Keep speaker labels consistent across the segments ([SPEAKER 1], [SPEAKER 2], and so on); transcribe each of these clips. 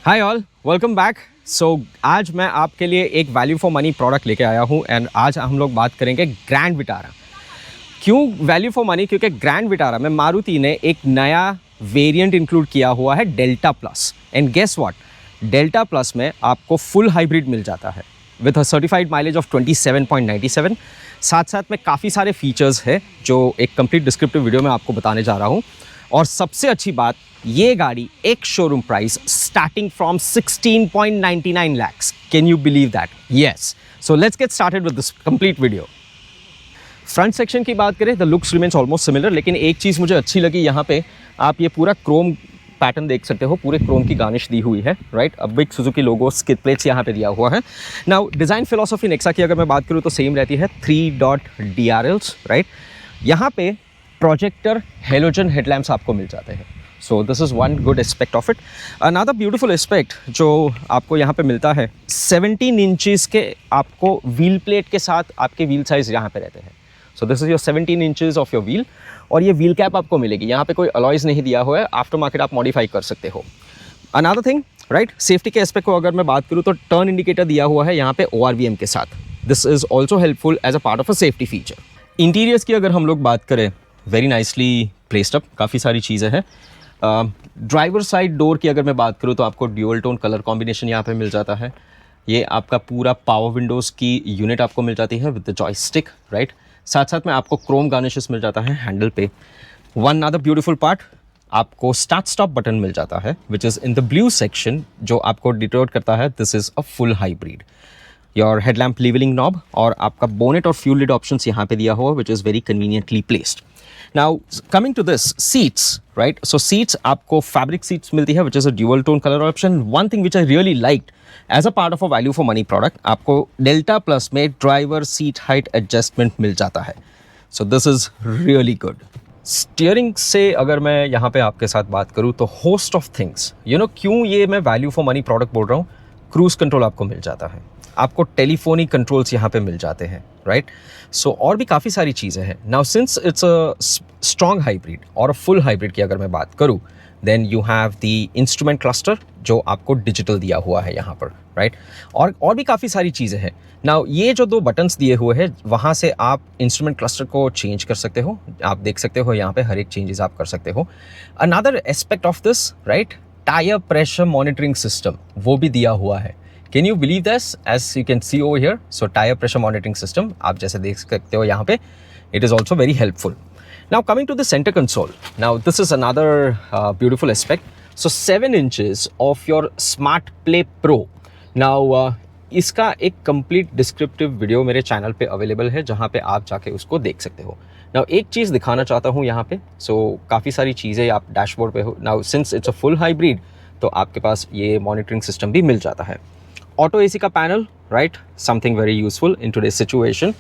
[SPEAKER 1] हाय all, welcome back. So आज मैं आपके लिए एक वैल्यू फॉर मनी प्रोडक्ट लेके आया हूँ एंड आज हम लोग बात करेंगे ग्रैंड विटारा। क्यों वैल्यू फॉर मनी? क्योंकि ग्रैंड विटारा में मारुति ने एक नया वेरिएंट इंक्लूड किया हुआ है, delta plus. And guess what, delta plus में आपको फुल हाइब्रिड मिल जाता है with a certified mileage of 27.97। साथ साथ में काफ़ी सारे फीचर्स है जो एक कंप्लीट डिस्क्रिप्टिव वीडियो में आपको बताने जा रहा हूँ। और सबसे अच्छी बात, ये गाड़ी एक showroom price starting from 16.99 lakhs। Can you believe that? Yes. So let's get started with this complete video. Front section की बात करें, the looks remains almost similar, लेकिन एक चीज़ मुझे अच्छी लगी, यहाँ पे आप ये पूरा क्रोम पैटर्न देख सकते हो, पूरे क्रोम की गार्निश दी हुई है, राइट। अब बिग सुजुकी लोगो स्किड प्लेट्स यहाँ पे दिया हुआ है। नाउ डिज़ाइन फिलोसॉफी नेक्सा की अगर मैं बात करूँ तो सेम रहती है, 3 डॉट DRLs, राइट। यहाँ पे प्रोजेक्टर हेलोजन हेडलैम्प्स आपको मिल जाते हैं। सो this is one good aspect of it. Another beautiful aspect जो आपको यहाँ पे मिलता है, 17 इंचज़ के आपको व्हील प्लेट के साथ आपके व्हील साइज़ यहाँ पे रहते हैं। सो this is your 17 inches of your wheel. और ये व्हील कैप आपको मिलेगी, यहाँ पे कोई अलॉयज़ नहीं दिया हुआ है, आफ्टर मार्केट आप मॉडिफाई कर सकते हो। अनदर थिंग, राइट, सेफ्टी के एस्पेक्ट को अगर मैं बात करूँ तो टर्न इंडिकेटर दिया हुआ है यहाँ पे ORVM के साथ। This is also helpful as a part of a safety feature. Interiors की अगर हम लोग बात करें, वेरी नाइसली प्लेस्ड अप, काफ़ी सारी चीज़ें हैं। ड्राइवर साइड डोर की अगर मैं बात करूँ तो आपको ड्यूअल टोन कलर कॉम्बिनेशन यहाँ पे मिल जाता है। ये आपका पूरा पावर विंडोज़ की यूनिट आपको मिल जाती है विद द जॉयस्टिक, राइट। साथ साथ में आपको क्रोम गार्निशेस मिल जाता है हैंडल पे। वन अदर ब्यूटीफुल पार्ट, आपको स्टार्ट स्टॉप बटन मिल जाता है which is in the blue section, जो आपको डिटोट करता है this is a full hybrid. Your headlamp levelling knob और आपका बोनेट और फ्यूल लिड ऑप्शंस यहाँ पे दिया हुआ which is very conveniently placed. Now coming to this seats, right. So seats आपको फैब्रिक सीट्स मिलती है which is a dual tone colour option. One thing which I really liked as a part of a value for money product, आपको delta plus में driver seat height adjustment मिल जाता है। So this is really good. Steering से अगर मैं यहाँ पे आपके साथ बात करूँ तो host of things, you know, क्यों ये मैं वैल्यू फॉर मनी प्रोडक्ट बोल रहा हूँ। क्रूज कंट्रोल आपको मिल जाता है, आपको टेलीफोनिक कंट्रोल्स यहाँ पे मिल जाते हैं, राइट। सो और भी काफ़ी सारी चीज़ें हैं। Now since it's a strong hybrid और अ फुल हाइब्रिड की अगर मैं बात करूँ, then you have the instrument cluster जो आपको डिजिटल दिया हुआ है यहाँ पर, राइट। और भी काफ़ी सारी चीज़ें हैं। नाउ ये जो 2 बटन्स दिए हुए हैं, वहाँ से आप इंस्ट्रूमेंट क्लस्टर को चेंज कर सकते हो। आप देख सकते हो यहाँ पे हर एक चेंजेस आप कर सकते हो। Another aspect of this, right, tyre pressure monitoring system वो भी दिया हुआ है। Can you believe this? As you can see over here, so tire pressure monitoring system, आप जैसे देख सकते हो यहाँ पे, it is also very helpful. Now coming to the center console, now this is another beautiful aspect. So 7 inches of your Smart Play Pro. Now इसका एक complete descriptive video मेरे चैनल पे अवेलेबल है, जहाँ पे आप जाके उसको देख सकते हो। Now एक चीज़ दिखाना चाहता हूँ यहाँ पे, so काफ़ी सारी चीज़ें आप डैशबोर्ड पे हो। Now since it's a full hybrid, तो आपके पास ये मॉनिटरिंग सिस्टम भी मिल जाता है। ऑटो एसी का panel, right, something very useful in today's situation.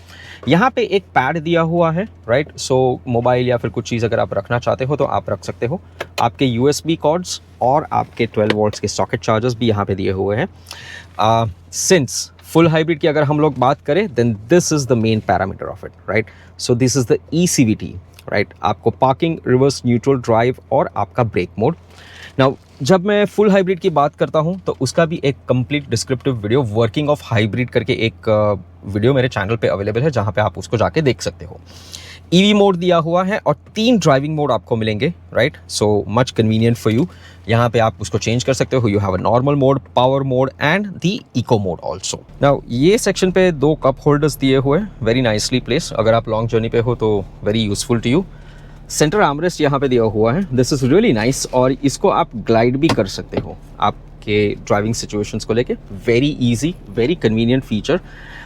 [SPEAKER 1] यहाँ पे एक पैड दिया हुआ है, राइट। सो मोबाइल या फिर कुछ चीज़ अगर आप रखना चाहते हो तो आप रख सकते हो। आपके USB कॉर्ड्स और आपके 12 वोल्ट्स के सॉकेट चार्जर्स भी यहाँ पे दिए हुए हैं। सिंस फुल हाइब्रिड की अगर हम लोग बात करें, then this is the main parameter of it, right. So this is the ECVT, right. आपको पार्किंग, रिवर्स, न्यूट्रल, ड्राइव और आपका ब्रेक मोड। नाउ जब मैं फुल हाइब्रिड की बात करता हूं तो उसका भी एक complete descriptive video, working of hybrid करके एक वीडियो मेरे चैनल पे अवेलेबल है, जहां पे आप उसको जाके देख सकते हो। EV मोड दिया हुआ है और 3 ड्राइविंग मोड आपको मिलेंगे, right. So much convenient for you. यहाँ पे आप उसको चेंज कर सकते हो। You have a normal mode, power mode and the eco mode also. Now ये सेक्शन पे 2 कप होल्डर्स दिए हुए, वेरी नाइसली प्लेस। अगर आप लॉन्ग जर्नी पे हो तो very useful to you. Centre armrest यहाँ पे दिया हुआ है, दिस इज़ रियली नाइस। और इसको आप ग्लाइड भी कर सकते हो आपके ड्राइविंग सिचुएशंस को लेके। Very easy, very convenient feature.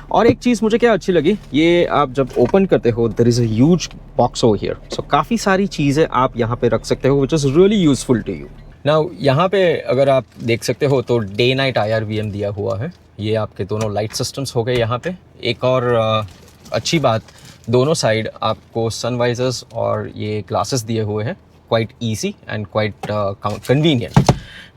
[SPEAKER 1] और एक चीज़ मुझे क्या अच्छी लगी, ये आप जब ओपन करते हो, there is a huge box over here. So काफ़ी सारी चीज़ें आप यहाँ पे रख सकते हो which is really useful to you. Now यहाँ पे अगर आप देख सकते हो तो डे नाइट IRVM दिया हुआ है। ये आपके दोनों लाइट सिस्टम्स हो गए यहाँ पे। एक और अच्छी बात, दोनों साइड आपको सनवाइजर्स और ये ग्लासेस दिए हुए हैं, quite easy and quite convenient.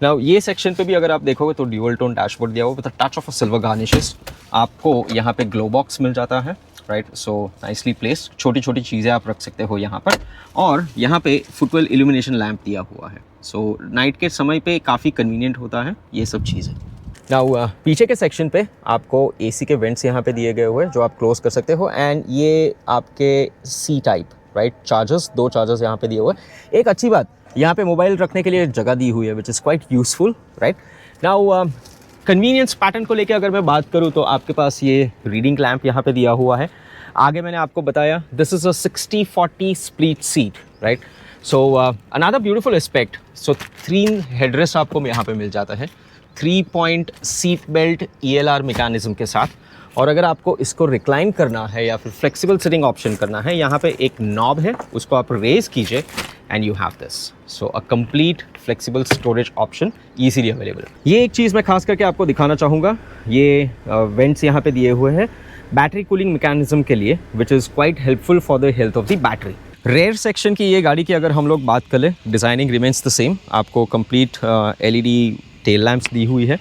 [SPEAKER 1] Now ये सेक्शन पे भी अगर आप देखोगे तो ड्यूअल टोन डैशबोर्ड दिया हुआ with a touch of a silver garnishes. आपको यहाँ पे ग्लो बॉक्स मिल जाता है, राइट। सो नाइसली प्लेस्ड, छोटी छोटी चीज़ें आप रख सकते हो यहाँ पर। और यहाँ पे फुटवेल इल्यूमिनेशन लैम्प दिया हुआ है। सो नाइट के समय पे काफ़ी कन्वीनियंट होता है ये सब चीज़ें। नाउ पीछे के सेक्शन पे आपको एसी के वेंट्स यहाँ पे दिए गए हुए हैं जो आप क्लोज कर सकते हो, एंड ये आपके C type right chargers, 2 chargers यहाँ पे दिए हुए हैं। एक अच्छी बात, यहाँ पे मोबाइल रखने के लिए जगह दी हुई है which is quite useful right. Now convenience pattern को लेके अगर मैं बात करूँ तो आपके पास ये रीडिंग लैम्प यहाँ पे दिया हुआ है। आगे मैंने आपको बताया this is a 60-40 split seat right. So another beautiful aspect, so 3 headrest आपको यहाँ पे मिल जाता है 3 point seat belt ELR mechanism के साथ। और अगर आपको इसको रिक्लाइन करना है या फिर फ्लेक्सिबल सिटिंग ऑप्शन करना है, यहाँ पे एक नॉब है, उसको आप रेज कीजिए and you have this. So a complete flexible storage option easily available. ये एक चीज़ मैं खास करके आपको दिखाना चाहूँगा, ये वेंट्स यहाँ पे दिए हुए हैं बैटरी कूलिंग मैकेनिज्म के लिए which is quite helpful for the health of the battery. Rear section की ये गाड़ी की अगर हम लोग बात करें, डिज़ाइनिंग रिमेन्स द सेम। आपको कंप्लीट LED टेल लैम्प्स दी हुई है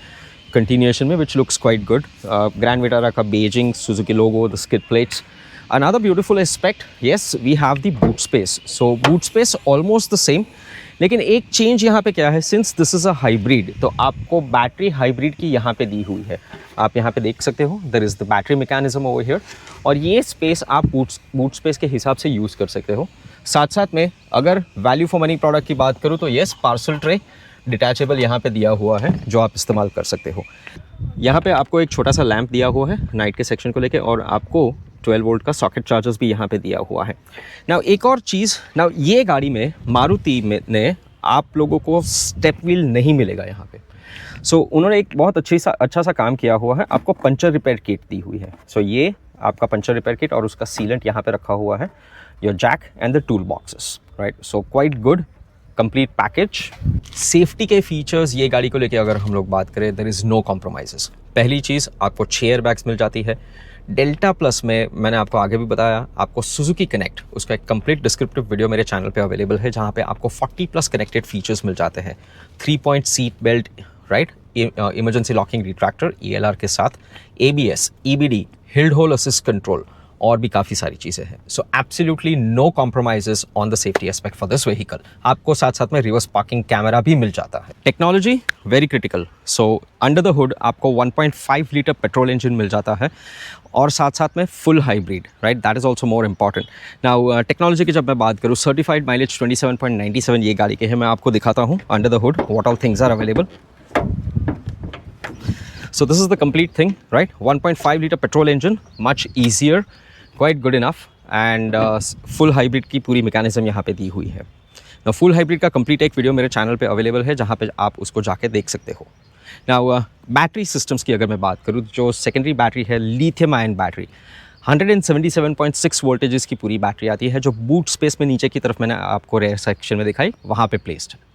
[SPEAKER 1] कंटिन्यूएशन में which looks quite good. Grand Vitara का badging Suzuki logo, the skid plates. Another beautiful aspect, yes we have the boot space. So boot space almost the same, लेकिन एक change यहाँ पे क्या है, since this is a hybrid तो आपको battery hybrid की यहाँ पे दी हुई है। आप यहाँ पे देख सकते हो there is the battery mechanism over here, और ये स्पेस आप बूट स्पेस के हिसाब से यूज़ कर सकते हो। साथ साथ में अगर वैल्यू फॉर मनी प्रोडक्ट की बात करूँ तो येस पार्सल ट्रे डिटैचेबल यहाँ पे दिया हुआ है जो आप इस्तेमाल कर सकते हो। यहाँ पे आपको एक छोटा सा लैंप दिया हुआ है नाइट के सेक्शन को लेके, और आपको 12 वोल्ट का सॉकेट चार्जर्स भी यहाँ पे दिया हुआ है। नाउ एक और चीज़, नाउ ये गाड़ी में मारुति में ने आप लोगों को स्टेप व्हील नहीं मिलेगा यहाँ पे। सो उन्होंने एक बहुत अच्छा सा काम किया हुआ है, आपको पंचर रिपेयर किट दी हुई है। सो ये आपका पंचर रिपेयर किट और उसका सीलेंट यहाँ पे रखा हुआ है, your jack and the tool boxes right. So quite good complete package. Safety के फीचर्स ये गाड़ी को लेके अगर हम लोग बात करें, देयर इज़ नो कॉम्प्रोमाइज़ेस। पहली चीज़ आपको 6 एयर बैग्स मिल जाती है। डेल्टा प्लस में मैंने आपको आगे भी बताया, आपको सुजुकी कनेक्ट, उसका एक कंप्लीट डिस्क्रिप्टिव वीडियो मेरे चैनल पे अवेलेबल है जहाँ पे आपको 40+ कनेक्टेड फीचर्स मिल जाते हैं। 3 point seat belt right, emergency locking retractor ELR के साथ, ABS, EBD, hill hold assist control और भी काफ़ी सारी चीज़ें हैं। So absolutely no compromises on the safety aspect for this vehicle. आपको साथ साथ में रिवर्स पार्किंग कैमरा भी मिल जाता है। Technology very critical. So under the hood आपको 1.5 लीटर पेट्रोल इंजन मिल जाता है और साथ साथ में full hybrid right, that is also more important. Now technology की जब मैं बात करूँ, सर्टिफाइड माइलेज 27.97 ये गाड़ी के हैं। मैं आपको दिखाता हूँ under the hood what all things are available. So this is the complete thing, right? 1.5 liter petrol engine, much easier, quite good enough, and full hybrid की पूरी mechanism यहाँ पे दी हुई है। Now full hybrid का complete एक video मेरे channel पे अवेलेबल है जहाँ पे आप उसको जाके देख सकते हो। Now बैटरी सिस्टम्स की अगर मैं बात करूँ, जो सेकेंडरी बैटरी है लिथियम आयन बैटरी, 177.6 वोल्टेजेस की पूरी बैटरी आती है जो बूट स्पेस में नीचे की तरफ मैंने आपको रेयर सेक्शन में दिखाई वहाँ पे प्लेस्ड है।